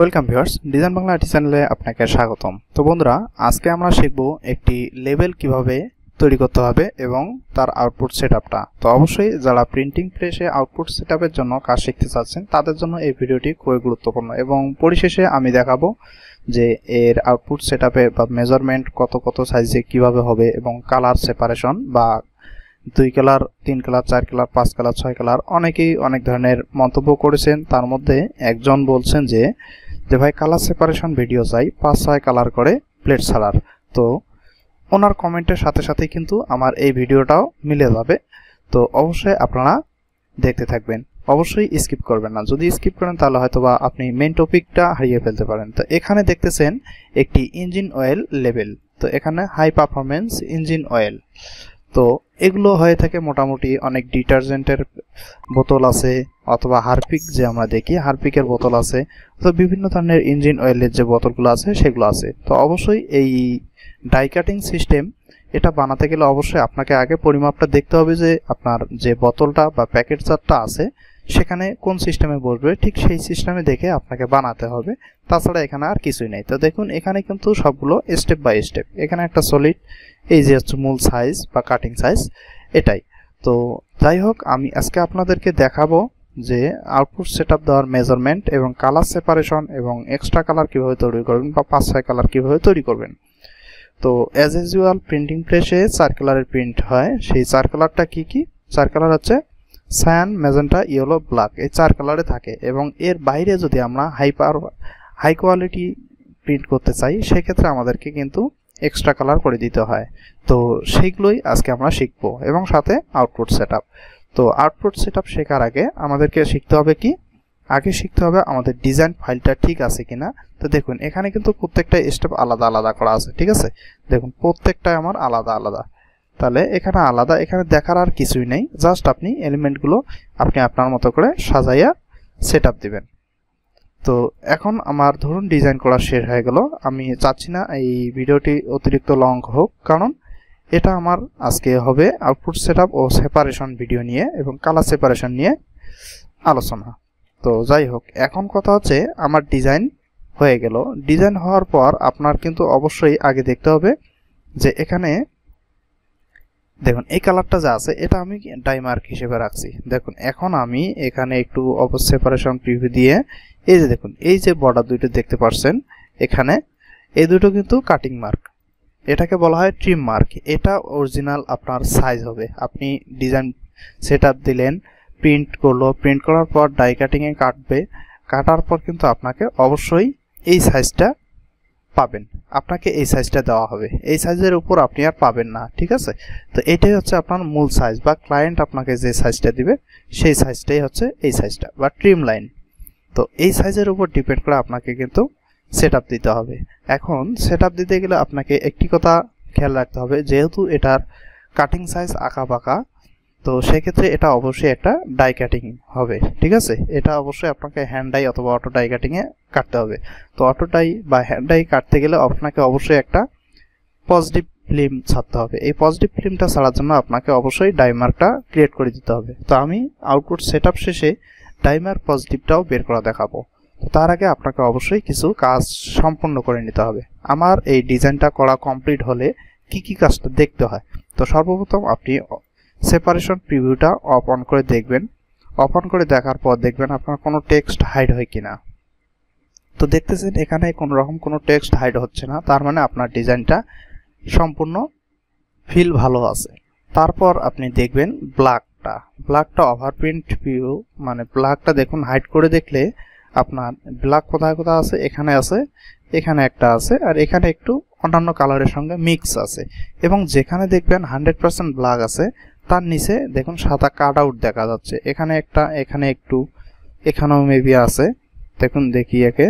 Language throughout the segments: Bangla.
Welcome viewers, design Bangla IT চ্যানেলে আপনাকে স্বাগতম। তো বন্ধুরা, আজকে আমরা শিখব একটি লেবেল কিভাবে তৈরি করতে হবে এবং তার আউটপুট সেটআপটা। তো অবশ্যই যারা প্রিন্টিং প্রেসে আউটপুট সেটআপের জন্য কাজ শিখতে চাচ্ছেন তাদের জন্য এই ভিডিওটি খুবই গুরুত্বপূর্ণ এবং পরিশেষে আমি দেখাবো যে এর আউটপুট সেটআপে বা মেজারমেন্ট কত সাইজে কিভাবে হবে এবং কালার সেপারেশন বা 2 colour 3 colour 4 colour 5 colour 6 colour অনেকেই অনেক ধরনের মন্তব্য করেছেন। তার মধ্যে একজন বলছেন যে ভাই কালার সেপারেশন ভিডিও চাই 5-6 কালার করে প্লেট ছাড়ার। তো ওনার কমেন্টের সাথে সাথে কিন্তু আমার এই ভিডিওটাও মিলে যাবে। তো অবশ্যই আপনারা দেখতে থাকবেন, অবশ্যই স্কিপ করবেন না। যদি স্কিপ করেন তাহলে হয়তোবা আপনি মেইন টপিকটা হারিয়ে ফেলতে পারেন। তো এখানে দেখতেছেন একটি ইঞ্জিন অয়েল লেবেল। তো এখানে হাই পারফরম্যান্স ইঞ্জিন অয়েল। তো এগুলো হয়ে থাকে মোটামুটি অনেক ডিটারজেন্টের বোতল আছে অথবা হারপিক, যে আমরা দেখি হারপিকের বোতল আছে। তো বিভিন্ন ধরনের ইঞ্জিন অয়েলের যে বোতলগুলো আছে সেগুলো আছে। তো অবশ্যই এই ডাই কাটিং সিস্টেম এটা বানাতে গেলে অবশ্যই আপনাকে আগে পরিমাপটা দেখতে হবে যে আপনার যে বোতলটা বা প্যাকেট চারটা আছে সেখানে কোন সিস্টেমে বসবে, ঠিক সেই সিস্টেমে দেখে আপনাকে বানাতে হবে। তাছাড়া এখানে আর কিছুই নেই। তো দেখুন এখানে কিন্তু সবগুলো স্টেপ বাই স্টেপ। এখানে একটা সলিড, এই যে হচ্ছে মূল সাইজ বা কাটিং সাইজ এটাই। তো যাই হোক, আমি আজকে আপনাদেরকে দেখাবো যে আউটপুট সেটআপ দেওয়ার মেজারমেন্ট এবং কালার সেপারেশন এবং এক্সট্রা কালার কিভাবে তৈরি করবেন বা 5-6 কালার কিভাবে তৈরি করবেন। তো অ্যাজ ইউজুয়াল প্রিন্টিং প্রেসে 4 কালারের প্রিন্ট হয়। সেই 4 কালারটা কি? 4 কালার হচ্ছে সায়ান, ম্যাজেন্টা, ইয়েলো, ব্ল্যাক। এই 4 কালারে থাকে এবং এর বাইরে যদি আমরা হাই কোয়ালিটি প্রিন্ট করতে চাই সেক্ষেত্রে আমাদেরকে কিন্তু এক্সট্রা কালার করে দিতে হয়। তো সেইগুলোই আজকে আমরা শিখবো এবং সাথে আউটপুট সেটআপ। তো আউটপুট সেটআপ শেখার আগে আমাদেরকে শিখতে হবে কি? আগে শিখতে হবে আমাদের ডিজাইন ফাইলটা ঠিক আছে কিনা। তো দেখুন এখানে কিন্তু প্রত্যেকটা স্টেপ আলাদা আলাদা করা আছে, ঠিক আছে? দেখুন প্রত্যেকটাই আমার আলাদা আলাদা। তাহলে এখানে আলাদা, এখানে দেখার আর কিছুই নেই। জাস্ট আপনি এলিমেন্টগুলো আপনি আপনার মতো করে সাজাইয়া সেটআপ দিবেন। তো এখন আমার ধরুন ডিজাইন করা শেষ হয়ে গেল। আমি চাচ্ছি না এই ভিডিওটি অতিরিক্ত লং হোক, কারণ এটা আমার আজকে হবে আউটপুট সেটআপ ও সেপারেশন ভিডিও নিয়ে এবং কালার সেপারেশন নিয়ে আলোচনা। তো যাই হোক, এখন কথা হচ্ছে আমার ডিজাইন হয়ে গেল। ডিজাইন হওয়ার পর আপনার কিন্তু অবশ্যই আগে দেখতে হবে যে এখানে দেখুন এই কালারটা যা আছে এটা আমি ডাই মার্ক হিসেবে রাখছি। দেখুন এখন আমি এখানে একটু সেপারেশন প্রিভিউ দিয়ে এই যে দেখুন এই যে বর্ডার দুটো দেখতে পাচ্ছেন এখানে, এই দুটো কিন্তু কাটিং মার্ক, এটাকে বলা হয় ট্রিম মার্ক। এটা অরিজিনাল আপনার সাইজ হবে। আপনি ডিজাইন সেটআপ দিলেন, প্রিন্ট করলো, প্রিন্ট করার পর ডাই কাটিংয়ে কাটবে, কাটার পর কিন্তু আপনাকে অবশ্যই এই সাইজটা পাবেন, আপনাকে এই সাইজটা দেওয়া হবে। এই সাইজের উপর আপনি আর পাবেন না, ঠিক আছে? তো এটাই হচ্ছে আপনার মূল সাইজ বা ক্লায়েন্ট আপনাকে যে সাইজটা দিবে সেই সাইজটাই হচ্ছে এই সাইজটা বা ট্রিম লাইন। তো এই সাইজের উপর ডিপেন্ড করে আপনাকে কিন্তু সেটআপ দিতে হবে। এখন সেটআপ দিতে গেলে আপনাকে একটি কথা খেয়াল রাখতে হবে, যেহেতু এটার কাটিং সাইজ আঁকা বাঁকা, তো সেক্ষেত্রে এটা অবশ্যই একটা ডাই কাটিং হবে, ঠিক আছে? এটা অবশ্যই আপনাকে হ্যান্ড ডাই অথবা অটো ডাই কাটিংয়ে কাটতে হবে। তো অটো ডাই বা হ্যান্ড ডাই কাটতে গেলে আপনাকে অবশ্যই একটা পজিটিভ ফিল্ম ছাড়তে হবে। এই পজিটিভ ফিল্মটা ছাড়ার জন্য আপনাকে অবশ্যই ডাই মার্কটা ক্রিয়েট করে দিতে হবে। তো আমি আউটপুট সেটআপ শেষে ডাই মার্ক পজিটিভটাও বের করা দেখাবো। তার আগে আপনাকে অবশ্যই কিছু কাজ সম্পন্ন করে নিতে হবে। আমার এই ডিজাইনটা করা কমপ্লিট হলে কি কাজটা দেখতে হয়। তো সর্বপ্রথম আপনি সেপারেশন প্রিভিউটা অফ অন করে দেখবেন। অফ অন করে দেখার পর দেখবেন আপনার কোনো টেক্সট হাইড হয় কিনা। তো দেখতেছেন এখানে কোনো রকম কোনো টেক্সট হাইড হচ্ছে না, তার মানে আপনার ডিজাইনটা সম্পূর্ণ ফিল ভালো আছে। তারপর আপনি দেখবেন ব্ল্যাকটা ওভারপ্রিন্ট ভিউ, মানে ব্ল্যাকটা দেখুন হাইড করে দেখলে আপনার ব্ল্যাক কোথায় কোথায় আছে, এখানে আছে, এখানে একটা আছে, আর এখানে একটু অন্যান্য কালারের সঙ্গে মিক্স আছে। এবং যেখানে দেখবেন 100% ব্ল্যাক আছে তার নিচে দেখুন সাদা কাট আউট দেখা যাচ্ছে। এখানে একটা, এখানে একটু, এখানেও মেবি আছে। দেখুন দেখি একে,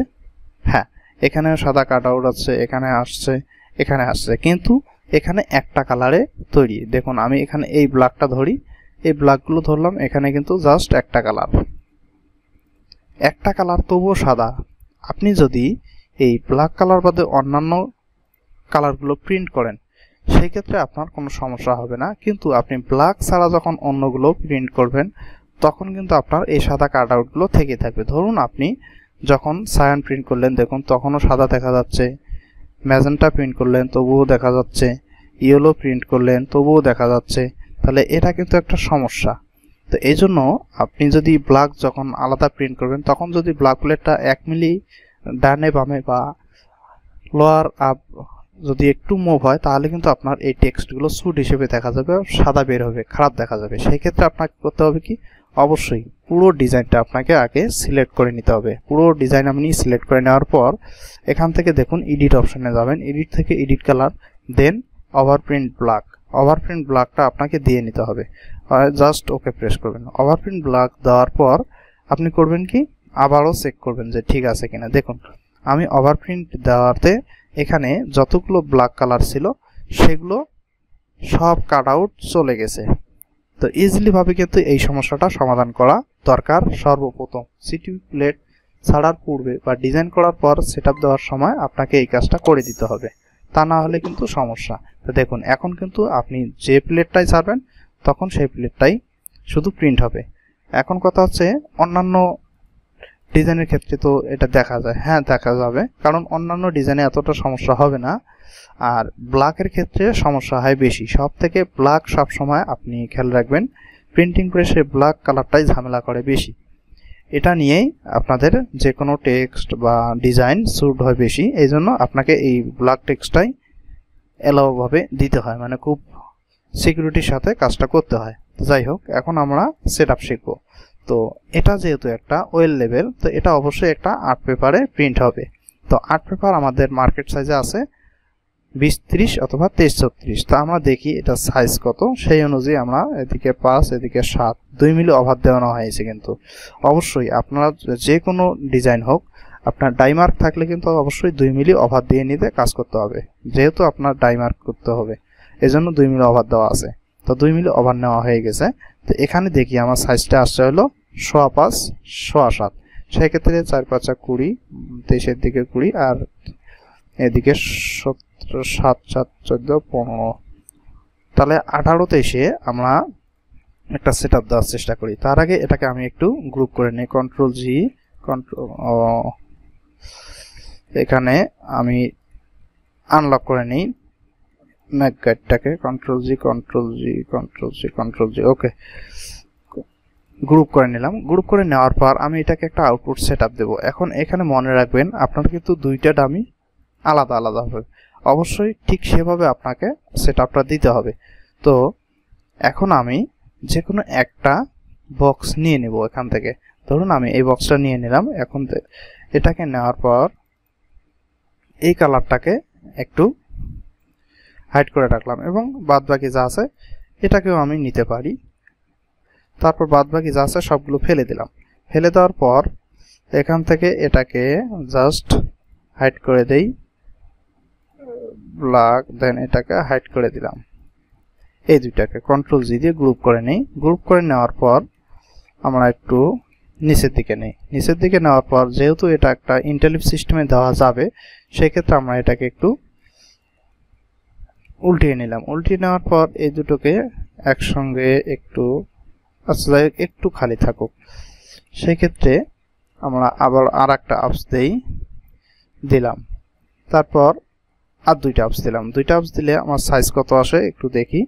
হ্যাঁ এখানেও সাদা কাট আউট আছে, এখানে আসছে, এখানে আসছে, কিন্তু এখানে একটা কালারে তৈরি। দেখুন আমি এখানে এই ব্ল্যাকটা ধরি, এই ব্ল্যাকগুলো ধরলাম, এখানে কিন্তু জাস্ট একটা কালার তবুও সাদা। আপনি যদি এই ব্ল্যাক কালার বাদে অন্যান্য কালারগুলো প্রিন্ট করেন সেই ক্ষেত্রে আপনার কোনো সমস্যা হবে না, কিন্তু আপনি ব্ল্যাক ছাড়া যখন অন্যগুলো প্রিন্ট করবেন তখন কিন্তু আপনার এই সাদা কাট আউটগুলো থেকে থাকবে। ধরুন আপনি যখন সায়ান প্রিন্ট করলেন দেখুন তখনও সাদা দেখা যাচ্ছে, ম্যাজেন্টা প্রিন্ট করলেন তবুও দেখা যাচ্ছে, ইয়েলো প্রিন্ট করলেন তবুও দেখা যাচ্ছে। তাহলে এটা কিন্তু একটা সমস্যা। তো এই জন্য আপনি যদি ব্ল্যাক যখন আলাদা প্রিন্ট করবেন তখন যদি ব্ল্যাক প্লেটটা 1 মিলি ডানে বামে বা লোয়ার আপ যদি একটু মুভ হয় তাহলে কিন্তু আপনার এই টেক্সটগুলো স্যুট হিসেবে দেখা যাবে, সাদা বের হবে, খারাপ দেখা যাবে। সেই ক্ষেত্রে আপনাকে করতে হবে কি, অবশ্যই পুরো ডিজাইনটা আপনাকে আগে সিলেক্ট করে নিতে হবে। পুরো ডিজাইন আপনি সিলেক্ট করে নেওয়ার পর এখান থেকে দেখুন এডিট অপশনে যাবেন, এডিট থেকে এডিট কালার, দেন ওভারপ্রিন্ট ব্ল্যাক। ওভারপ্রিন্ট ব্ল্যাকটা আপনাকে দিয়ে নিতে হবে, জাস্ট ওকে প্রেস করবেন। ওভারপ্রিন্ট ব্ল্যাক দেওয়ার পর আপনি করবেন কি, আবারও চেক করবেন যে ঠিক আছে কিনা। দেখুন আমি ওভারপ্রিন্ট দেওয়াতে এখানে যতগুলো ব্ল্যাক কালার ছিল সেগুলো সব কাট আউট চলে গেছে। তো ইজিলি ভাবে কিন্তু এই সমস্যাটা সমাধান করা দরকার। সর্বপ্রথম সিটি প্লেট ছাড়ার পূর্বে বা ডিজাইন করার পর সেটআপ দেওয়ার সময় আপনাকে এই কাজটা করে দিতে হবে, তা না হলে কিন্তু সমস্যা। তো দেখুন এখন কিন্তু আপনি যে প্লেটটাই ছাড়বেন তখন সেই প্লেটটাই শুধু প্রিন্ট হবে। এখন কথা হচ্ছে অন্যান্য ডিজাইনের ক্ষেত্রে তো এটা দেখা যায়, হ্যাঁ দেখা যাবে, কারণ অন্যান্য ডিজাইনে এতটা সমস্যা হবে না। আর ব্ল্যাকের ক্ষেত্রে সমস্যা হয় বেশি। সব থেকে ব্ল্যাক সবসময় আপনি খেয়াল রাখবেন, প্রিন্টিং প্রেসে ব্ল্যাক কালারটাই ঝামেলা করে বেশি। এটা নিয়েই আপনাদের যে কোনো টেক্সট বা ডিজাইন স্যুট হয় বেশি, এই জন্য আপনাকে এই ব্ল্যাক টেক্সটটাই এলাওভাবে দিতে হয়, মানে খুব সিকিউরিটির সাথে কাজটা করতে হয়। যাই হোক, এখন আমরা সেটআপ শিখব। তো এটা যেহেতু একটা ওয়েল লেভেল, তো এটা অবশ্যই একটা আর্ট পেপারে প্রিন্ট হবে। তো আর্ট পেপার আমাদের মার্কেট সাইজে আছে 20-30 অথবা 23-34। তো আমরা দেখি এটা সাইজ কত, সেই অনুযায়ী আমরা এদিকে 5 এদিকে 7 2 মিলি ওভার দেওয়ানো হয়েছে। কিন্তু অবশ্যই আপনারা যে কোনো ডিজাইন হোক, আপনার ডাইমার্ক থাকলে কিন্তু অবশ্যই 2 মিলি ওভার দিয়ে নিতে কাজ করতে হবে, যেহেতু আপনার ডাইমার্ক করতে হবে, এজন্য 2 মিলি ওভার দেওয়া আছে। তো 2 মিলি ওভার নেওয়া হয়ে গেছে। তো এখানে দেখি আমার সাইজটা আসছে হলো 5.5 7.5। সেক্ষেত্রে 4-5 20, 23-এর দিকে 20 আর এদিকে 17 7 7 14 15। তাহলে 18তে এসে আমরা একটা সেটআপ দেওয়ার চেষ্টা করি। তার আগে এটাকে আমি একটু গ্রুপ করে নিই, কন্ট্রোল জি, কন্ট্রোল এখানে আমি আনলক করে নিই ম্যাক গাইডটাকে, control G control G control G control G, okay group করে নিলাম। গ্রুপ করে নেওয়ার পর আমি এটাকে একটা আউটপুট সেটআপ দেব। এখন এখানে মনে রাখবেন আপনার কিন্তু দুইটা ডামি আলাদা আলাদা হবে, অবশ্যই ঠিক সেভাবে আপনাকে সেটআপটা দিতে হবে। তো এখন আমি যে কোনো একটা বক্স নিয়ে নেব এখান থেকে। ধরুন আমি এই বক্সটা নিয়ে নিলাম। এখন এটাকে নেওয়ার পর এই কালারটাকে একটু হাইড করে রাখলাম এবং বাদবাকি যা আছে এটাকেও আমি নিতে পারি। তারপর বাদবাকি যা আছে সবগুলো ফেলে দিলাম। ফেলে দেওয়ার পর এখান থেকে এটাকে জাস্ট হাইড করে দেই, ব্ল্যাক, দেন এটাকে হাইড করে দিলাম। এই দুইটাকে কন্ট্রোল জি দিয়ে গ্রুপ করে নেই। গ্রুপ করে নেওয়ার পর আমরা একটু নিচের দিকে নেই। নিচের দিকে নেওয়ার পর যেহেতু এটা একটা ইন্টেলিভ সিস্টেমে দেওয়া যাবে, সেক্ষেত্রে আমরা এটাকে একটু উল্টিয়ে নিলাম। উল্টিয়ে নেওয়ার পর এই দুটোকে একসঙ্গে একটু, আচ্ছা যাই হোক একটু খালি থাকুক, সেক্ষেত্রে আমরা আবার আর একটা আপস দিলাম। তারপর আর দুইটা আপস দিলাম। দুইটা আপস দিলে আমার সাইজ কত আসে একটু দেখি,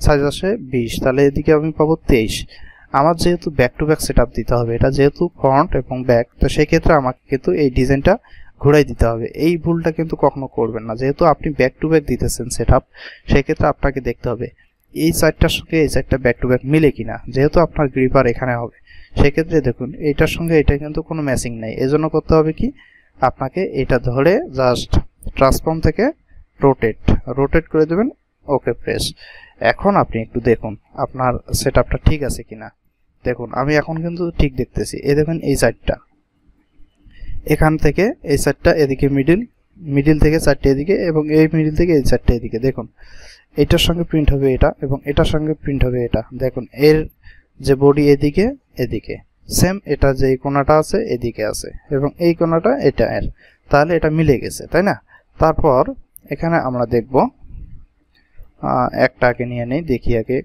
সাইজ আসে 20। তাহলে এদিকে আমি পাবো 23। আমার যেহেতু ব্যাক টু ব্যাক সেটআপ দিতে হবে, এটা যেহেতু ফ্রন্ট এবং ব্যাক, তো সেই ক্ষেত্রে আমাকে কিন্তু এই ডিজাইনটা ঘুরাই দিতে হবে। এই ভুলটা কিন্তু কখনো করবেন না। যেহেতু আপনি ব্যাক টু ব্যাক দিতেছেন সেটআপ, সেই ক্ষেত্রে আপনাকে দেখতে হবে এই সাইডটার সঙ্গে এই সাইডটা ব্যাক টু ব্যাক মিলে কিনা। যেহেতু আপনার গ্রিপার এখানে হবে, সেক্ষেত্রে দেখুন এইটার সঙ্গে এটা কিন্তু কোনো ম্যাচিং নাই। এজন্য করতে হবে কি, আপনাকে এটা ধরে জাস্ট ট্রান্সফর্ম থেকে রোটেট করে দেবেন, ওকে প্রেস। এখন আপনি একটু দেখুন আপনার সেটআপটা ঠিক আছে কিনা। দেখুন আমি এখন কিন্তু ঠিক দেখতেছি। এই দেখুন এই সাইডটা এখান থেকে এই সাইডটা এদিকে মিডিল থেকে চারটে এদিকে এবং এই মিডিল থেকে এই চারটে এদিকে। দেখুন এটার সঙ্গে প্রিন্ট হবে এটা এবং এটার সঙ্গে প্রিন্ট হবে এটা। দেখুন এর যে বডি এদিকে সেম, এটা যে কোণাটা আছে এদিকে আছে এবং এই কোণাটা এটা এর, তাহলে এটা মিলে গেছে, তাই না? তারপর এখানে আমরা দেখব, একটাকে নিয়ে নেই দেখি আগে।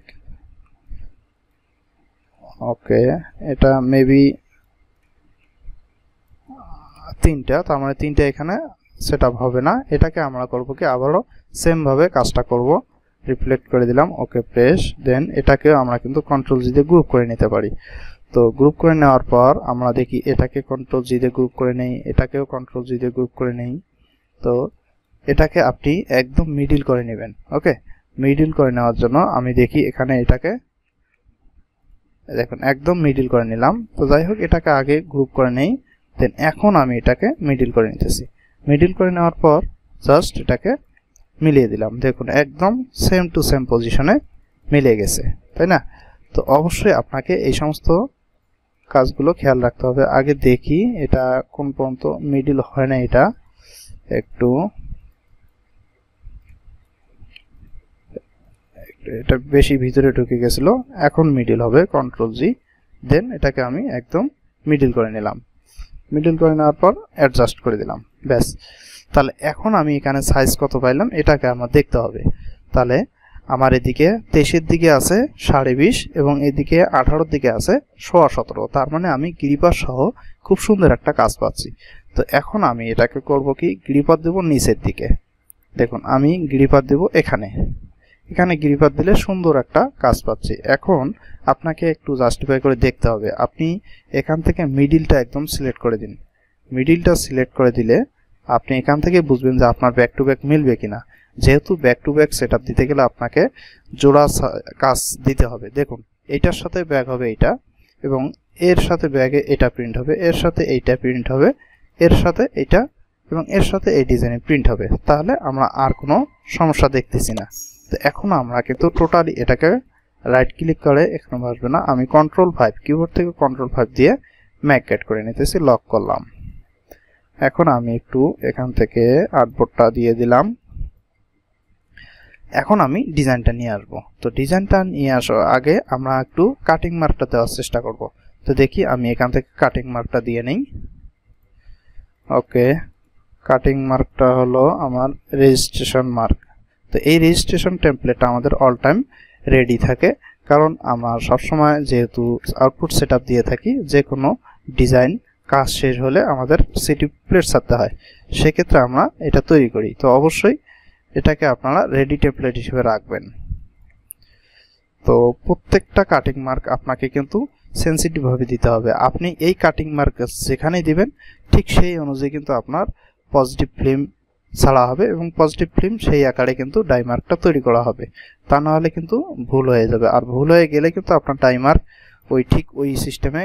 ওকে, এটা মেবি তিনটা, তার মানে তিনটা এখানে সেট আপ হবে না। এটাকে আমরা করব কি আবারও সেম ভাবে কাজটা করব। রিফ্লেক্ট করে দিলাম, ওকে প্রেস, দেন এটাকে আমরা কিন্তু কন্ট্রোল জি দিয়ে গ্রুপ করে নিতে পারি। তো গ্রুপ করে নেওয়ার পর আমরা দেখি এটাকে কন্ট্রোল জি দিয়ে গ্রুপ করে নেই, এটাকেও কন্ট্রোল জি দিয়ে গ্রুপ করে নেই। তো এটাকে আপনি একদম মিডল করে নেবেন। ওকে, মিডল করে নেওয়ার জন্য আমি দেখি এখানে এটাকে দেখুন একদম মিডল করে নিলাম। তো যাই হোক, এটাকে আগে গ্রুপ করে নেই, দেন এখন আমি এটাকে মিডল করে নিতেছি। মিডল করে নেওয়ার পর জাস্ট এটাকে মিলিয়ে দিলাম, দেখুন একদম সেম টু সেম পজিশনে মিলে গেছে, তাই না? তো অবশ্যই আপনাকে এই সমস্ত কাজগুলো খেয়াল রাখতে হবে। আগে দেখি এটা কোন পর্যন্ত মিডল হয় না, এটা একটু এটা বেশি ভিতরে ঢুকে গেছিল, এখন মিডল হবে কন্ট্রোল জি, দেন এটাকে আমি একদম মিডল করে নিলাম। মিডল করে নেওয়ার পর অ্যাডজাস্ট করে দিলাম, ব্যাস। তাহলে এখন আমি এখানে সাইজ কত পাইলাম এটাকে আমার দেখতে হবে। তাহলে আমার এদিকে 23-এর দিকে আছে 20.5 এবং এদিকে 18-এর দিকে আছে 17.5, তার মানে আমি গ্রিপার সহ খুব সুন্দর একটা কাজ পাচ্ছি। তো এখন আমি এটাকে করব কি, গ্রিপার দেব নিচের দিকে। দেখুন আমি গ্রিপার দেব এখানে, এখানে গ্রিপার দিলে সুন্দর একটা কাজ পাচ্ছি। এখন আপনাকে একটু জাস্টিফাই করে দেখতে হবে। আপনি এখান থেকে মিডিলটা একদম সিলেক্ট করে দিন। মিডিলটা সিলেক্ট করে দিলে আপনি এখান থেকে বুঝবেন যে আপনার ব্যাক টু ব্যাক মিলবে কিনা। যেহেতু ব্যাক টু ব্যাক সেটআপ দিতে গেলে আপনাকে জোড়া কাজ দিতে হবে। দেখুন এইটার সাথে ব্যাক হবে এইটা, এবং এর সাথে ব্যাগে এটা প্রিন্ট হবে, এর সাথে এইটা প্রিন্ট হবে, এর সাথে এইটা এবং এর সাথে এই ডিজাইনে প্রিন্ট হবে। তাহলে আমরা আর কোনো সমস্যা দেখতেছি না। তো এখন আমরা কিন্তু টোটালি এটাকে রাইট ক্লিক করে এখানে আসবে না, আমি কন্ট্রোল 5 কিবোর্ড থেকে কন্ট্রোল 5 দিয়ে ম্যাগনেট করে নিতেছি, লক করলাম। এখন আমি একটু এখান থেকে আর্টবোর্ডটা দিয়ে দিলাম। এখন আমি ডিজাইনটা নিয়ে আসব। তো ডিজাইনটা নিয়ে আসার আগে আমরা একটু কাটিং মার্কটা দেওয়ার চেষ্টা করব। তো দেখি আমি এখান থেকে কাটিং মার্কটা দিয়ে নেই। ওকে, কাটিং মার্কটা হলো আমার রেজিস্ট্রেশন মার্ক। তো এই রেজিস্ট্রেশন টেমপ্লেটটা আমাদের অল টাইম রেডি থাকে, কারণ আমরা সবসময় যেহেতু আউটপুট সেটআপ দিয়ে থাকি, যে কোনো ডিজাইন কাজ শেষ হলে আমাদের সিটি প্লেট ছাড়তে হয়, সেক্ষেত্রে আমরা এটা তৈরি করি। তো অবশ্যই এটাকে আপনারা রেডি টেমপ্লেট হিসেবে রাখবেন। তো প্রত্যেকটা কাটিং মার্ক আপনাকে কিন্তু সেন্সিটিভ ভাবে দিতে হবে। আপনি এই কাটিং মার্ক যেখানেই দিবেন ঠিক সেই অনুযায়ী কিন্তু আপনার পজিটিভ ফিল্ম ছাড়া হবে, এবং পজিটিভ ফিল্ম সেই আকারে কিন্তু ডাই মার্কটা তৈরি করা হবে। তা না হলে কিন্তু ভুল হয়ে যাবে, আর ভুল হয়ে গেলে কিন্তু আপনার ডাই মার্ক ঠিক ওই সিস্টেমে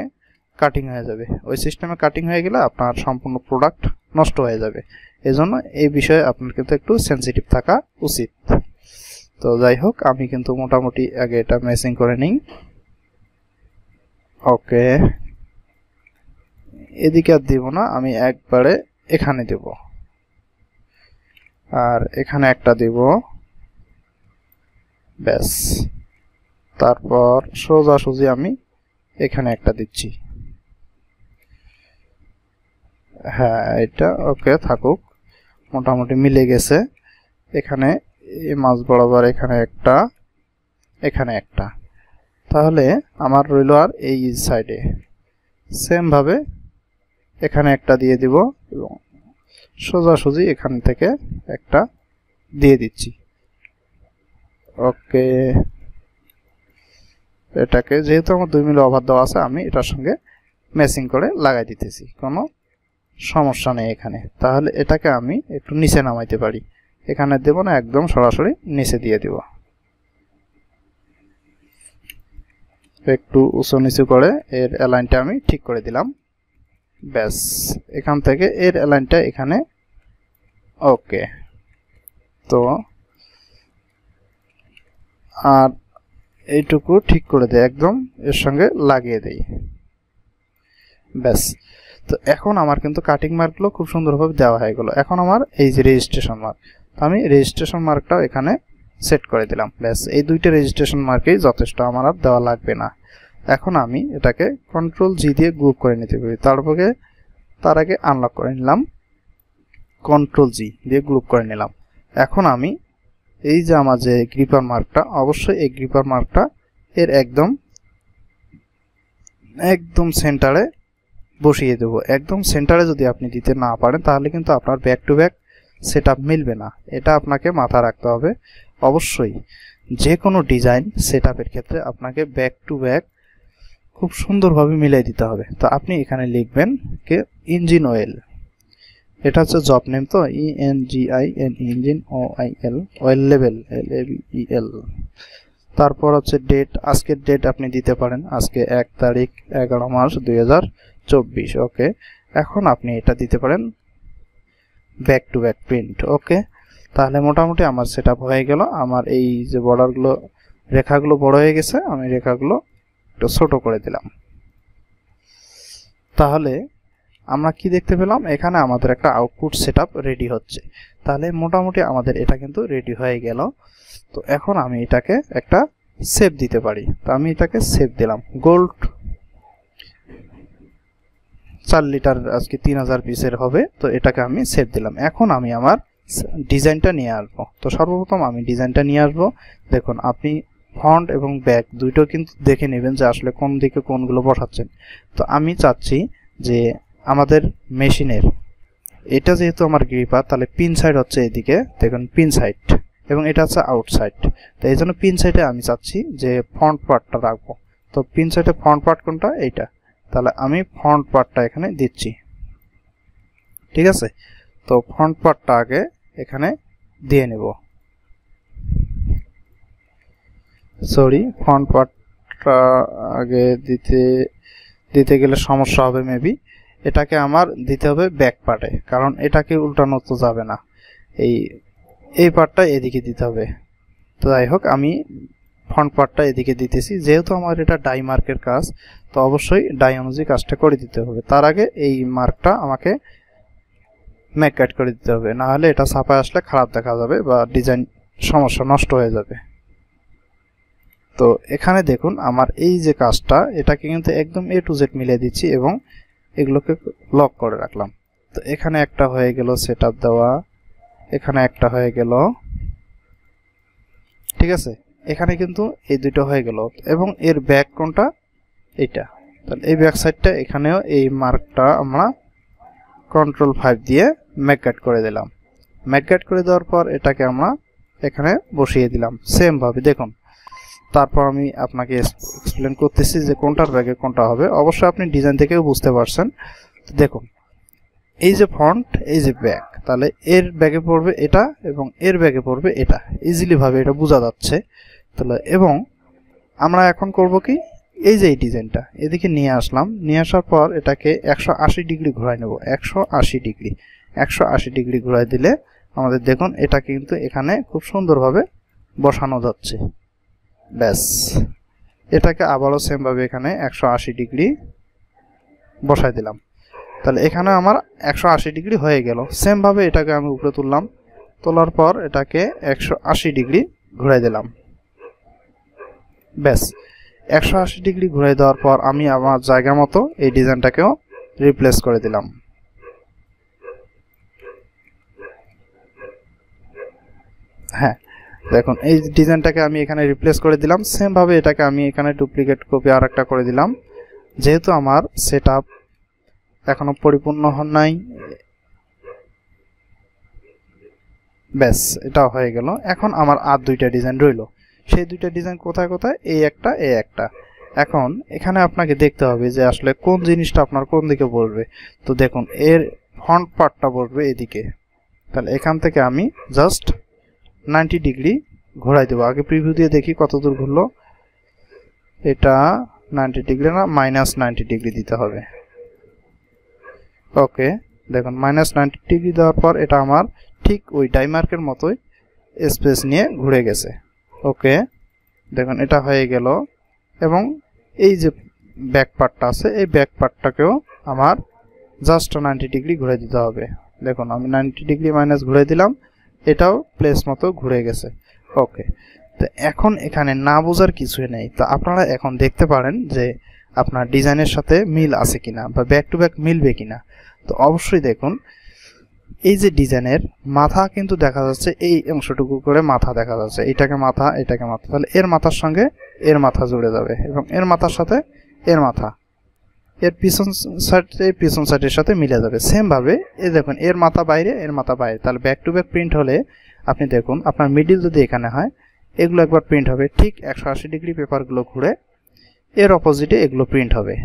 কাটিং হয়ে যাবে। ওই সিস্টেমে কাটিং হয়ে গেলে আপনার সম্পূর্ণ প্রোডাক্ট নষ্ট হয়ে যাবে। এজন্য এই বিষয়ে আপনার কিন্তু একটু সেন্সিটিভ থাকা উচিত। তো যাই হোক, আমি কিন্তু মোটামুটি আগে এটা ম্যাচিং করে নিই। ওকে, এদিকে আর দিব না, আমি একবারে এখানে দেব, আর এখানে একটা দেব, ব্যাস। তারপর সোজাসুজি আমি এখানে একটা দিচ্ছি। হ্যাঁ, এটা ওকে থাকুক, মোটামুটি মিলে গেছে। এখানে এই মাঝ বরাবর এখানে একটা, এখানে একটা, তাহলে আমার রইল আর এই সাইডে সেম ভাবে এখানে একটা দিয়ে দিব, এবং সোজাসুজি এখান থেকে একটা দিয়ে দিচ্ছি। ওকে, এটাকে যেহেতু আমার 2 মিলি ওভার দেওয়া আছে, আমি এটার সঙ্গে ম্যাচিং করে লাগাই দিতেছি, কোনো সমস্যা নেই এখানে। তাহলে এটাকে আমি একটু নিচে নামাইতে পারি, এখানে দেব না, একদম সরাসরি নিচে দিয়ে দেব। একটু উঁচু নিচু করে এর অ্যালাইনটা আমি ঠিক করে দিলাম, ব্যাস। এখান থেকে এর অ্যালাইনটা এখানে, ওকে। তো আর এইটুকু ঠিক করে দেয়, একদম এর সঙ্গে লাগিয়ে দেই, ব্যাস। তো এখন আমার কিন্তু কাটিং মার্কগুলো খুব সুন্দরভাবে দেওয়া হয়ে গেল। এখন আমার এই যে রেজিস্ট্রেশন মার্ক, আমি রেজিস্ট্রেশন মার্কটাও এখানে সেট করে দিলাম, ব্যাস। এই দুইটা রেজিস্ট্রেশন মার্কেই যথেষ্ট, আমার আর দেওয়া লাগবে না। এখন আমি এটাকে কন্ট্রোল জি দিয়ে গ্রুপ করে নিতে পারি। তার আগে আনলক করে নিলাম, কন্ট্রোল জি দিয়ে গ্রুপ করে নিলাম। এখন আমি এই যে আমার যে গ্রিপার মার্কটা, অবশ্যই এই গ্রিপার মার্কটা এর একদম সেন্টারে বসিয়ে দেব। একদম সেন্টারে যদি আপনি দিতে না পারেন তাহলে কিন্তু আপনার ব্যাক টু ব্যাক সেটআপ মিলবে না, এটা আপনাকে মাথায় রাখতে হবে। অবশ্যই যে কোনো ডিজাইন সেটআপের ক্ষেত্রে আপনাকে ব্যাক টু ব্যাক খুব সুন্দরভাবে মিলিয়ে দিতে হবে। তো আপনি এখানে লিখবেন কে ইঞ্জিন অয়েল, এটা হচ্ছে জব নেম, তো ENGIN engine OIL, oil level LABEL। তারপর হচ্ছে ডেট, আজকের ডেট আপনি দিতে পারেন, আজকে 1 তারিখ 11 মাস 2024। ওকে, এখন আপনি এটা দিতে পারেন ব্যাক টু ব্যাক প্রিন্ট। ওকে, তাহলে মোটামুটি আমার সেটআপ হয়ে গেল। আমার এই যে বর্ডারগুলো, রেখাগুলো বড় হয়ে গেছে, আমি রেখাগুলো একটু ছোট করে দিলাম। তাহলে আমরা কি দেখতে পেলাম, এখানে আমাদের একটা আউটপুট সেটআপ রেডি হচ্ছে। তাহলে মোটামুটি আমাদের এটা কিন্তু রেডি হয়ে গেল। তো এখন আমি এটাকে একটা সেভ দিতে পারি। তো আমি এটাকে সেভ দিলাম, গোল্ড 4 লিটার আজকে 3000 পিসের হবে। তো এটাকে আমি সেভ দিলাম। এখন আমি আমার ডিজাইনটা নিয়ে আসবো। তো সর্বপ্রথম আমি ডিজাইনটা নিয়ে আসবো। দেখুন, আপনি ফন্ট এবং ব্যাক দুইটাও কিন্তু দেখে নেবেন যে আসলে কোন দিকে কোনগুলো বসাচ্ছেন। তো আমি চাচ্ছি যে আমাদের মেশিনের এটা যেহেতু আমার গ্রিপার, তাহলে পিন সাইড হচ্ছে এদিকে, দেখুন পিন সাইড, এবং এটা হচ্ছে আউটসাইড। তো এই জন্য পিন সাইডে আমি চাচ্ছি যে ফ্রন্ট পার্টটা রাখবো। তো পিন সাইডে ফ্রন্ট পার্ট কোনটা, এইটা। তাহলে আমি ফ্রন্ট পার্টটা এখানে দিচ্ছি, ঠিক আছে। তো ফ্রন্ট পার্টটা আগে এখানে দিয়ে নেব, সরি, ফ্রন্ট পার্টটা আগে দিতে গেলে সমস্যা হবে মেবি। এটাকে আমার দিতে হবে ব্যাক পার্টে, কারণ এটাকে উল্টানো তো যাবে না, এই পার্টটা এদিকে দিতে হবে। তো যাই হোক, আমি ফ্রন্ট পার্টটা এদিকে দিতেছি। যেহেতু আমার এটা ডাই মার্কের কাজ, তো অবশ্যই ডাই অনুযায়ী কাজটা করে দিতে হবে। তার আগে এই মার্কটা আমাকে ম্যাক কাট করে দিতে হবে, না হলে এটা ছাপায় আসলে খারাপ দেখা যাবে বা ডিজাইন সমস্যা, নষ্ট হয়ে যাবে। তো এখানে দেখুন আমার এই যে কাজটা, এটাকে কিন্তু একদম A to Z মিলিয়ে দিচ্ছি এবং এগুলোকে লক করে রাখলাম। তো এখানে একটা হয়ে গেল সেটআপ দেওয়া, এখানে একটা হয়ে গেল, ঠিক আছে। এখানে কিন্তু এই দুটো হয়ে গেল, এবং এর ব্যাক কোনটা, এটা। তাহলে এই ব্যাক সাইডটা এখানেও এই মার্কটা আমরা Ctrl 5 দিয়ে ম্যাক কাট করে দিলাম। ম্যাক কাট করে দেওয়ার পর এটাকে আমরা এখানে বসিয়ে দিলাম সেম ভাবে, দেখুন। তারপর আমি আপনাকে এক্সপ্লেন করতেছি যে কোনটার ব্যাগে কোনটা হবে। অবশ্যই আপনি ডিজাইন থেকেও বুঝতে পারছেন। দেখুন, এই যে ফ্রন্ট, এই যে ব্যাক, তাহলে এর ব্যাগে পড়বে এটা এবং এর ব্যাগে পড়বে এটা, ইজিলি ভাবে এটা বোঝা যাচ্ছে। তাহলে এবং আমরা এখন করব কি, এই যে এই ডিজাইনটা এদিকে নিয়ে আসলাম, নিয়ে আসার পর এটাকে 180 ডিগ্রি ঘোরায় নেব। 180 ডিগ্রি ঘোরায় দিলে আমাদের দেখুন এটা কিন্তু এখানে খুব সুন্দরভাবে বসানো যাচ্ছে। ব্যাস, এটাকে আবারও সেম ভাবে এখানে 180 ডিগ্রি বসাই দিলাম। তাহলে এখানে আমার 180 ডিগ্রি হয়ে গেল। সেম ভাবে এটাকে আমি উপরে তুললাম, তোলার পর এটাকে 180 ডিগ্রি ঘুরাই দিলাম। ব্যাস, 180 ডিগ্রি ঘুরাই দেওয়ার পর আমি আমার জায়গা মতো এই ডিজাইনটাকেও রিপ্লেস করে দিলাম। হ্যাঁ, দেখুন এই ডিজাইনটাকে আমি এখানে রিপ্লেস করে দিলাম। সেম ভাবে এটাকে আমি এখানে ডুপ্লিকেট কপি আরেকটা করে দিলাম। যেহেতু আমার সেটআপ এখনো পরিপূর্ণ নাই, ব্যাস এটাও হয়ে গেল। এখন আমার আর দুইটা ডিজাইন রইলো। সেই দুইটা ডিজাইন কোথায় কোথায়, এই একটা, এই একটা। এখন এখানে আপনাকে দেখতে হবে যে আসলে কোন জিনিসটা আপনার কোন দিকে বসবে। তো দেখুন, এর ফ্রন্ট পার্টটা বসবে এদিকে। তাহলে এখান থেকে আমি জাস্ট 90 ডিগ্রি ঘোরাই দেবো। আগে প্রিভিউ দিয়ে দেখি কত দূর ঘুরলো। এটা 90 ডিগ্রি না, -90 ডিগ্রি দিতে হবে। ওকে, দেখুন -90 ডিগ্রি দেওয়ার পর এটা আমার ঠিক ওই ডাইমার্কের মতোই স্পেস নিয়ে ঘুরে গেছে। ওকে, দেখুন এটা হয়ে গেল। এবং এই যে ব্যাক পার্টটা আছে, এই ব্যাক পার্টটাকেও আমার জাস্ট 90 ডিগ্রি ঘুরে দিতে হবে। দেখুন আমি 90 ডিগ্রি মাইনাস ঘুরে দিলাম, এটাও প্লেস মতো ঘুরে গেছে। ওকে, তো এখন এখানে না বোঝার কিছুই নেই। তো আপনারা এখন দেখতে পারেন যে আপনার ডিজাইনের সাথে মিল আছে কিনা বা ব্যাক টু ব্যাক মিলবে কিনা। তো অবশ্যই দেখুন, এই যে ডিজাইনের মাথা কিন্তু দেখা যাচ্ছে, এই অংশটুকু করে মাথা দেখা যাচ্ছে, এটাকে মাথা, এটাকে মাথা। তাহলে এর মাথার সঙ্গে এর মাথা জুড়ে যাবে এবং এর মাথার সাথে এর মাথা, এর পিছন সাইডের সাথে মিলে যাবে। সেম ভাবে এই দেখুন এর মাথা বাইরে এর মাথা বাইরে, তাহলে ব্যাক টু ব্যাক প্রিন্ট হলে আপনি দেখুন আপনার মিডিল যদি এখানে হয় এগুলো একবার প্রিন্ট হবে, ঠিক 180 ডিগ্রি পেপারগুলো ঘুরে এর অপোজিটে এগুলো প্রিন্ট হবে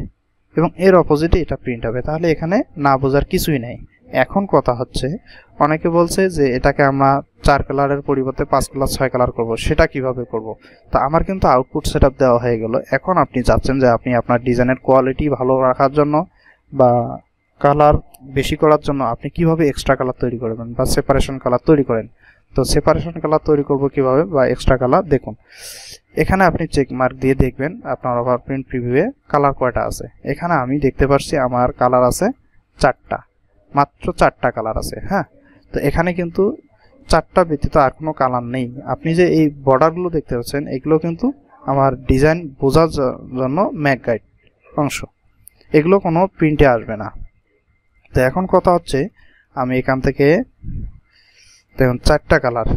এবং এর অপোজিটে এটা প্রিন্ট হবে। তাহলে এখানে না বোঝার কিছুই নাই। এখন কথা হচ্ছে অনেকে বলছে যে এটাকে আমরা 4 কালারের পরিবর্তে 5 কালার 6 কালার করব, সেটা কিভাবে করব। তা আমার কিন্তু আউটপুট সেটআপ দেওয়া হয়ে গেল। এখন আপনি চাচ্ছেন যে আপনি আপনার ডিজাইনের কোয়ালিটি ভালো রাখার জন্য বা কালার বেশি করার জন্য আপনি কিভাবে এক্সট্রা কালার তৈরি করবেন বা সেপারেশন কালার তৈরি করেন। তো সেপারেশন কালার তৈরি করব কিভাবে বা এক্সট্রা কালার, দেখুন এখানে আপনি চেক মার্ক দিয়ে দেখবেন আপনার ওভারপ্রিন্ট প্রিভিউয়ে কালার কয়টা আছে। এখানে আমি দেখতে পাচ্ছি আমার কালার আছে 4টা, মাত্র 4টা কালার আছে। হ্যাঁ, তো এখানে কিন্তু 4টা ব্যতীত আর কোনো কালার নেই। আপনি যে এই বর্ডারগুলো দেখতে পাচ্ছেন এগুলো কিন্তু আমার ডিজাইন বোঝার জন্য ম্যাক গাইড অংশ, এগুলো কোনো প্রিন্টে আসবে না। তো এখন কথা হচ্ছে আমি এখান থেকে দেখুন 4টা colour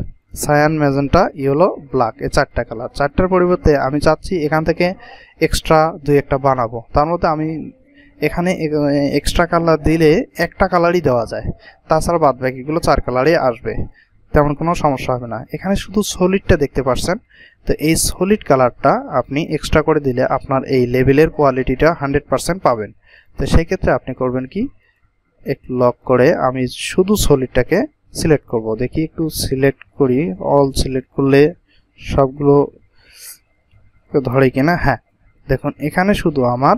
cyan, magenta, yellow, black, এই 4টা কালার। 4টার পরিবর্তে আমি চাচ্ছি এখান থেকে এক্সট্রা 2-1টা বানাবো। তার মধ্যে আমি এখানে এক্সট্রা কালার দিলে একটা কালারই দেওয়া যায়, তাছাড়া বাদ বাকিগুলো 4 কালারই আসবে, তেমন কোনো সমস্যা হবে না। এখানে শুধু সলিডটা দেখতে পাচ্ছেন, তো এই সলিড কালারটা আপনি এক্সট্রা করে দিলে আপনার এই লেভেলের কোয়ালিটিটা 100% পাবেন। তো সেই ক্ষেত্রে আপনি করবেন কি, একটু লক করে আমি শুধু সলিডটাকে সিলেক্ট করব। দেখি একটু সিলেক্ট করি, অল সিলেক্ট করলে সবগুলো ধরে কিনা। হ্যাঁ, দেখুন এখানে শুধু আমার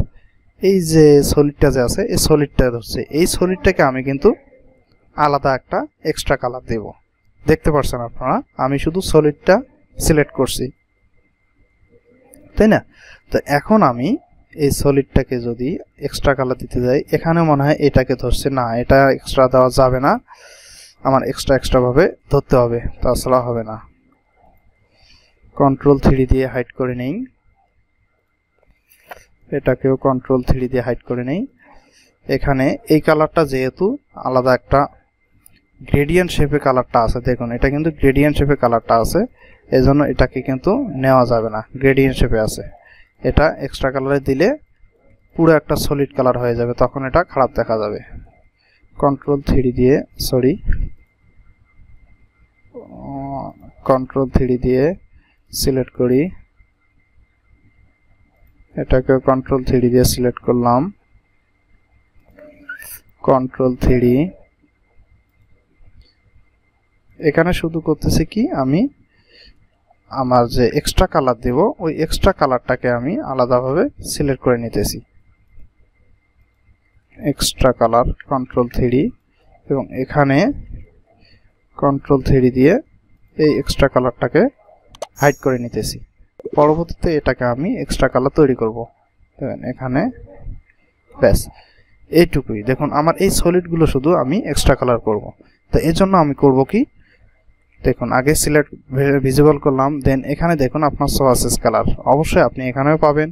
এই যে সলিডটা যে আছে এই সলিডটা ধরছে। এই সলিডটাকে আমি কিন্তু আলাদা একটা এক্সট্রা কালার দেব, দেখতে পাচ্ছেন আপনারা আমি শুধু সলিডটা সিলেক্ট করছি, তাই না। তো এখন আমি এই সলিডটাকে যদি এক্সট্রা কালার দিতে যাই, এখানে মনে হয় এটাকে ধরছে না, এটা এক্সট্রা দেওয়া যাবে না, আমার এক্সট্রা ভাবে ধরতে হবে, তাছাড়া হবে না। কন্ট্রোল 3 দিয়ে হাইড করে নেই, এটাকেও কন্ট্রোল 3 দিয়ে হাইড করে নেই। এখানে এই কালারটা যেহেতু আলাদা একটা গ্রেডিয়েন্ট শেপে কালারটা আছে, দেখুন এটা কিন্তু গ্রেডিয়েন্ট শেপে কালারটা আছে, এজন্য এটাকে কিন্তু নেওয়া যাবে না, গ্রেডিয়েন্ট শেপে আছে। এটা এক্সট্রা কালারে দিলে পুরো একটা সলিড কালার হয়ে যাবে, তখন এটা খারাপ দেখা যাবে। কন্ট্রোল 3 দিয়ে কন্ট্রোল 3 দিয়ে সিলেক্ট করি, এটাকে কন্ট্রোল 3 দিয়ে সিলেক্ট করলাম, কন্ট্রোল 3। এখানে শুধু করতেছি কি, আমি আমার যে এক্সট্রা কালার দেব ওই এক্সট্রা কালারটাকে আমি আলাদাভাবে সিলেক্ট করে নিতেছি, এক্সট্রা কালার কন্ট্রোল 3 এবং এখানে কন্ট্রোল 3 দিয়ে এই এক্সট্রা কালারটাকে হাইড করে নিতেছি। পরবর্তীতে এটাকে আমি এক্সট্রা কালার তৈরি করব। এখানে ব্যাস এইটুকুই। দেখুন আমার এই সলিডগুলো শুধু আমি এক্সট্রা কালার করব। তো এর জন্য আমি করব কি, দেখুন আগে সিলেক্ট ভিজিবল করলাম, দেন এখানে দেখুন আপনার সোয়াসেস কালার, অবশ্যই আপনি এখানেও পাবেন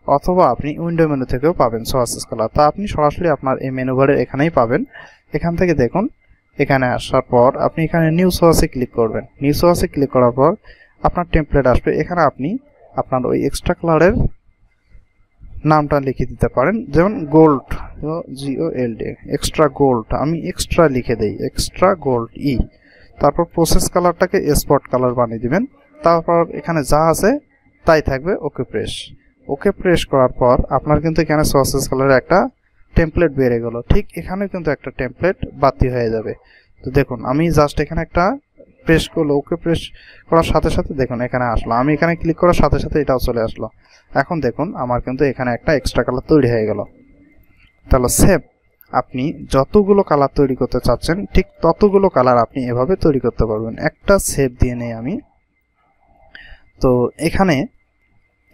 অথবা আপনি উইন্ডো মেনু থেকেও পাবেন সোয়াসেস কালার। তা আপনি সরাসরি আপনার এই মেনু বারের এখানেই পাবেন। এখান থেকে দেখুন এখানে আসার পর আপনি এখানে নিউ সোয়াসে ক্লিক করবেন। নিউ সোয়াসে ক্লিক করার পর আপনার টেমপ্লেট আসবে। এখানে আপনি আপনার ওই এক্সট্রা কালারের নামটা লিখে দিতে পারেন, যেমন গোল্ড, GOLD, এক্সট্রা গোল্ড, আমি এক্সট্রা লিখে দেই, এক্সট্রা গোল্ড ই। তারপর প্রসেস কালারটাকে স্পট কালার বানিয়ে দিবেন। তারপর এখানে যা আছে তাই থাকবে, ওকে প্রেস। ওকে প্রেস করার পর আপনার কিন্তু এখানে সোয়াসেস কালারের একটা টেমপ্লেট বেড়ে গেল। ঠিক এখানে কিন্তু একটা টেমপ্লেট বাতি হয়ে যাবে। তো দেখুন আমি জাস্ট এখানে একটা প্রেস করলো, ওকে প্রেস করার সাথে সাথে দেখুন এখানে আসলো, আমি এখানে ক্লিক করার সাথে সাথে এটাও চলে আসলো। এখন দেখুন আমার কিন্তু এখানে একটা এক্সট্রা কালার তৈরি হয়ে গেল। তাহলে সেভ আপনি যতগুলো কালার তৈরি করতে চাচ্ছেন ঠিক ততগুলো কালার আপনি এভাবে তৈরি করতে পারবেন। একটা সেভ দিয়ে নেই আমি। তো এখানে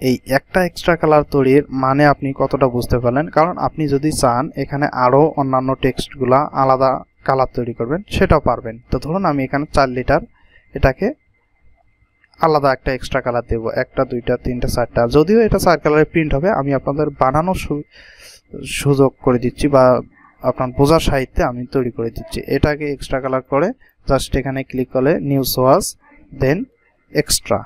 এই একটা এক্সট্রা কালার তৈরির মানে আপনি কতটা বুঝতে পারলেন, কারণ আপনি যদি চান এখানে আরও অন্যান্য টেক্সটগুলা আলাদা কালার তৈরি করবেন সেটাও পারবেন। তো ধরুন আমি এখানে 4 লিটার এটাকে আলাদা একটা এক্সট্রা কালার দেব, 1টা 2টা 3টা 4টা, যদিও এটা 4 কালারে প্রিন্ট হবে, আমি আপনাদের বানানোর সুযোগ করে দিচ্ছি বা আপনার বোঝার সাহিত্যে আমি তৈরি করে দিচ্ছি। এটাকে এক্সট্রা কালার করে জাস্ট এখানে ক্লিক করলে নিউ সোয়াস, দেন এক্সট্রা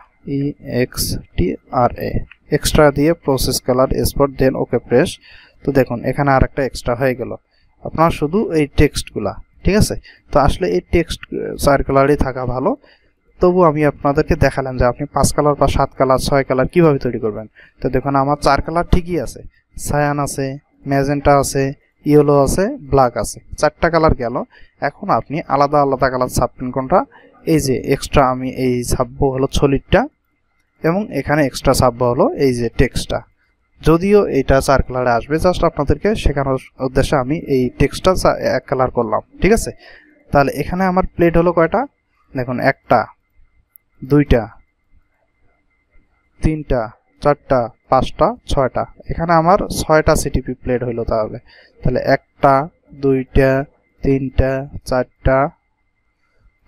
EXTRA এক্সট্রা দিয়ে প্রসেস কালার স্পট, দেন ওকে প্রেস। তো দেখুন এখানে আরেকটা এক্সট্রা হয়ে গেল আপনার শুধু এই টেক্সটগুলা, ঠিক আছে। তো আসলে এই টেক্সট সার্কুলারই থাকা ভালো, তবু আমি আপনাদেরকে দেখালাম যে আপনি 5 কালার বা 7 কালার 6 কালার কিভাবে তৈরি করবেন। তো দেখুন আমার 4 কালার ঠিকই আছে, সায়ান আছে, ম্যাজেন্টা আছে, ইয়েলো আছে, ব্ল্যাক আছে, 4টা কালার গেল। এখন আপনি আলাদা আলাদা কালার ছাপবেন কোনটা, এই যে এক্সট্রা আমি এই ছাপবো হলো সলিডটা, এবং এখানে এক্সট্রা ছাপবো হলো এই যে টেক্সটটা। যদিও এটা 4 কালারে আসবে, জাস্ট আপনাদেরকে শেখানোর উদ্দেশ্যে আমি এই টেক্সটটা 1 কালার করলাম, ঠিক আছে। তাহলে এখানে আমার প্লেট হলো কয়টা, দেখুন 1টা 2টা 3টা 4টা 5টা 6টা, এখানে আমার 6টা সিটিপি প্লেট হইলো। তাহলে 1টা 2টা 3টা 4টা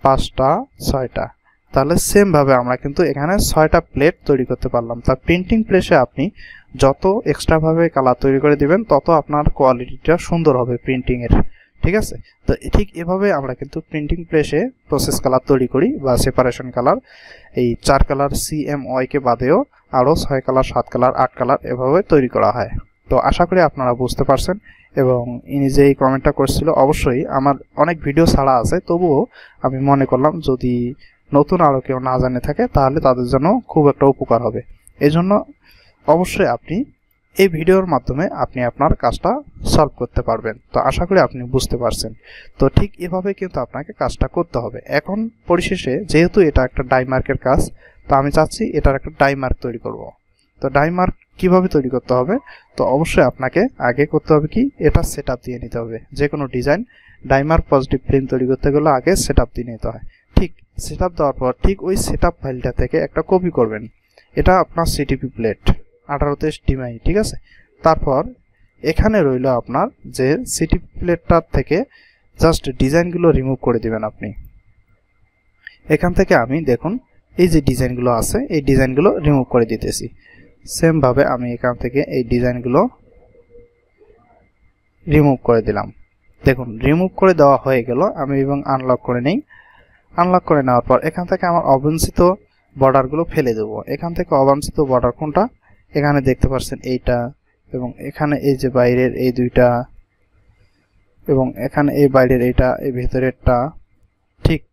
5টা 6টা, তাহলে সেম ভাবে আমরা কিন্তু এখানে 6টা প্লেট তৈরি করতে পারলাম। তা প্রিন্টিং প্রেসে আপনি যত এক্সট্রা ভাবে কালার তৈরি করে দিবেন তত আপনার কোয়ালিটিটা সুন্দর হবে প্রিন্টিং এর, ঠিক আছে। তো ঠিক এভাবে আমরা কিন্তু প্রিন্টিং প্রেসে প্রসেস কালার তৈরি করি বা সেপারেশন কালার, এই 4 কালার CMY কে বাদেও আরও 6 কালার 7 কালার 8 কালার এভাবে তৈরি করা হয়। তো আশা করি আপনারা বুঝতে পারছেন। এবং ইনি যে এই কমেন্টটা করছিল, অবশ্যই আমার অনেক ভিডিও ছাড়া আছে, তবুও আমি মনে করলাম যদি নতুন আরও কেউ না জানে থাকে তাহলে তাদের জন্য খুব একটা উপকার হবে। এই জন্য অবশ্যই আপনি এই ভিডিওর মাধ্যমে আপনি আপনার কাজটা সলভ করতে পারবেন। তো আশা করি আপনি বুঝতে পারছেন। তো ঠিক এভাবে কিন্তু আপনাকে কাজটা করতে হবে। এখন পরিশেষে যেহেতু এটা একটা ডাইমার্কের কাজ, তো আমি চাচ্ছি এটার একটা ডাইমার্ক তৈরি করব। তো ডাইমার্ক কিভাবে তৈরি করতে হবে, তো অবশ্যই আপনাকে আগে করতে হবে কি, এটা সেটআপ দিয়ে নিতে হবে। যে কোনো ডিজাইন ডাইমার্ক পজিটিভ ফিল্ম তৈরি করতে গেলে আগে সেটআপ দিয়ে নিতে হয়। ঠিক সেটআপ দেওয়ার পর ঠিক ওই সেটআপ ফাইলটা থেকে একটা কপি করবেন, এটা আপনার সিটিপি প্লেট 1823 ডিমাই, ঠিক আছে। তারপর এখানে রইল আপনার যে সিটিপি প্লেটটার থেকে জাস্ট ডিজাইনগুলো রিমুভ করে দিবেন আপনি। এখান থেকে আমি দেখুন এই যে ডিজাইনগুলো আছে এই ডিজাইনগুলো রিমুভ করে দিতেছি। সেম ভাবে আমি এখান থেকে এই ডিজাইনগুলো রিমুভ করে দিলাম। দেখুন রিমুভ করে দেওয়া হয়ে গেল। আমি এবং আনলক করে নেই। আনলক করে নেওয়ার পর এখান থেকে আমার অবাঞ্ছিত বর্ডারগুলো ফেলে দেবো। এখান থেকে অবাঞ্ছিত বর্ডার কোনটা, এখানে দেখতে পাচ্ছেন এইটা, এবং এখানে এই যে বাইরের এই দুইটা, এবং এখানে এই বাইরের এইটা, এই ভেতরেরটা, ঠিক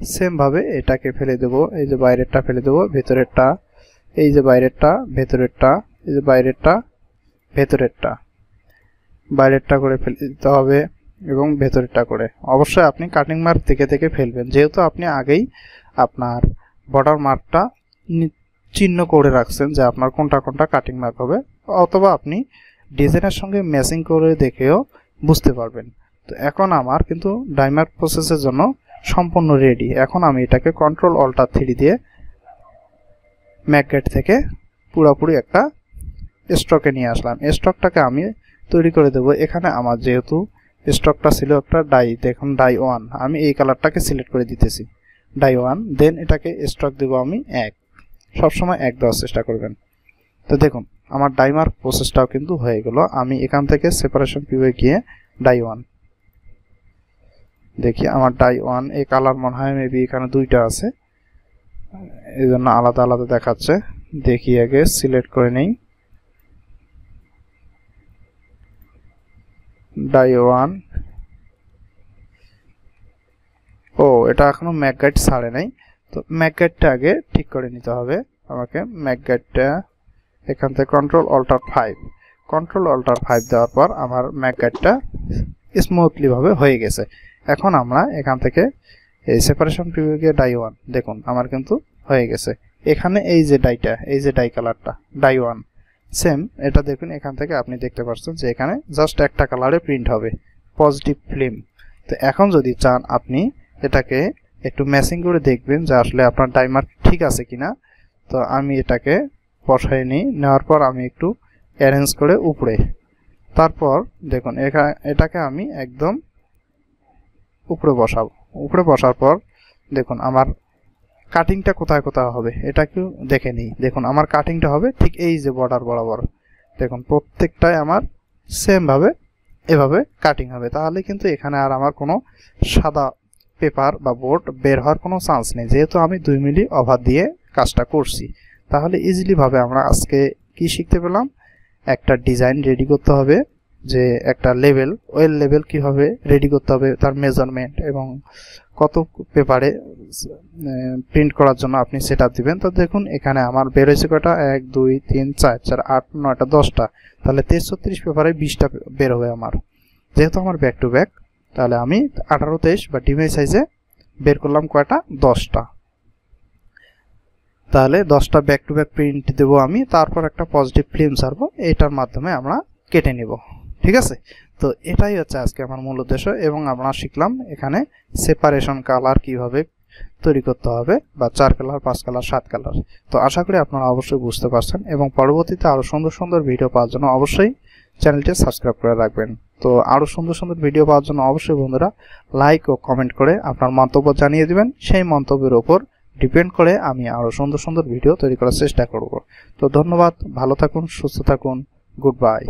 সেম ভাবে এটাকে ফেলে দেব। এই যে বাইরেরটা ফেলে দেব, ভেতরেরটা, এই যে বাইরেরটা, ভেতরেরটা, এই যে বাইরেরটা, ভেতরেরটা, বাইরেরটা করে ফেলে দিতে হবে এবং ভেতরেরটা করে। অবশ্যই আপনি কাটিং মার্ক থেকে থেকে ফেলবেন, যেহেতু আপনি আগেই আপনার বর্ডার মার্কটা চিহ্ন করে রাখছেন যে আপনার কোনটা কোনটা কাটিং মার্ক হবে, অথবা আপনি ডিজাইনের সঙ্গে ম্যাচিং করে দেখেও বুঝতে পারবেন। তো এখন আমার কিন্তু ডাইমার্ক প্রসেসের জন্য সম্পূর্ণ রেডি। এখন আমি এটাকে কন্ট্রোল অল্টার 3 দিয়ে ম্যাকগেট থেকে পুরোপুরি একটা স্টকে নিয়ে আসলাম। স্টকটাকে আমি তৈরি করে দেব। এখানে আমার যেহেতু স্টকটা ছিল একটা ডাই, দেখুন ডাই 1, আমি এই কালারটাকে সিলেক্ট করে দিতেছি ডাই 1, দেন এটাকে স্টক দেব আমি 1, সবসময় 1 দেওয়ার চেষ্টা করবেন। তো দেখুন আমার ডাইমার্ক প্রসেসটাও কিন্তু হয়ে গেল। আমি এখান থেকে সেপারেশন পিউয়ে গিয়ে ডাই 1 দেখি, আমার ডাই 1 এই কালার মনে হয় মেবি এখানে 2টা আছে, এই জন্য আলাদা আলাদা দেখাচ্ছে। দেখি আগে সিলেক্ট করে নেই ডাই 1। ও এটা এখনো ম্যাকগাইড ছাড়ে নাই, তো ম্যাকগাইডটা আগে ঠিক করে নিতে হবে আমাকে। ম্যাকগাইডটা এখান থেকে কন্ট্রোল অল্টার 5 দেওয়ার পর আমার ম্যাকগাইডটা স্মুথলি ভাবে হয়ে গেছে। এখন আমরা এখান থেকে এই সেপারেশন প্রিভিউ গিয়ে ডাই 1, দেখুন আমার কিন্তু হয়ে গেছে। এখানে এই যে ডাইটা, এই যে ডাই কালারটা ডাই 1 সেম, এটা দেখুন এখান থেকে আপনি দেখতে পাচ্ছেন যে এখানে জাস্ট একটা কালারে প্রিন্ট হবে পজিটিভ ফিল্ম। তো এখন যদি চান আপনি এটাকে একটু ম্যাচিং করে দেখবেন যে আসলে আপনার ডাইমার্ক ঠিক আছে কিনা। তো আমি এটাকে বসাই নিই, নেওয়ার পর আমি একটু অ্যারেঞ্জ করে উপরে, তারপর দেখুন এটাকে আমি একদম উপরে বসাবো। উপরে বসার পর দেখুন আমার কাটিংটা কোথায় কোথায় হবে এটা একটু দেখে নিই। দেখুন আমার কাটিংটা হবে ঠিক এই যে বর্ডার বরাবর, দেখুন প্রত্যেকটাই আমার সেম ভাবে এভাবে কাটিং হবে। তাহলে কিন্তু এখানে আর আমার কোনো সাদা পেপার বা বোর্ড বের হওয়ার কোনো চান্স নেই, যেহেতু আমি 2 মিলি ওভার দিয়ে কাজটা করছি। তাহলে ইজিলি ভাবে আমরা আজকে কি শিখতে পেলাম, একটা ডিজাইন রেডি করতে হবে, যে একটা লেভেল ওয়েল লেভেল কিভাবে রেডি করতে হবে, তার মেজারমেন্ট এবং কত পেপারে প্রিন্ট করার জন্য আপনি সেটআপ দিবেন। তো দেখুন এখানে আমার বের হয়েছে কয়টা, 1 2 3 4 4 8 9টা 10টা, তাহলে 33 পেপারে 20টা বের হবে আমার। যেহেতু আমার ব্যাক টু ব্যাক, তাহলে আমি 18 23 বা ডিভাইস সাইজে বের করলাম কয়টা, 10টা। তাহলে 10টা ব্যাক টু ব্যাক প্রিন্ট দেবো আমি, তারপর একটা পজিটিভ ফিল্ম ছাড়বো, এটার মাধ্যমে আমরা কেটে নিব। ঠিক আছে, তো এটাই হচ্ছে আজকে আমার মূল উদ্দেশ্য। এবং আমরা শিখলাম এখানে সেপারেশন কালার কিভাবে তৈরি করতে হবে, বা 4 কালার 5 কালার 7 কালার। তো আশা করি আপনারা অবশ্যই বুঝতে পারছেন, এবং পরবর্তীতে আরও সুন্দর সুন্দর ভিডিও পাওয়ার জন্য অবশ্যই চ্যানেলটি সাবস্ক্রাইব করে রাখবেন। তো আরও সুন্দর সুন্দর ভিডিও পাওয়ার জন্য অবশ্যই বন্ধুরা লাইক ও কমেন্ট করে আপনার মন্তব্য জানিয়ে দিবেন। সেই মন্তব্যের ওপর ডিপেন্ড করে আমি আরও সুন্দর সুন্দর ভিডিও তৈরি করার চেষ্টা করব। তো ধন্যবাদ, ভালো থাকুন, সুস্থ থাকুন, গুড বাই।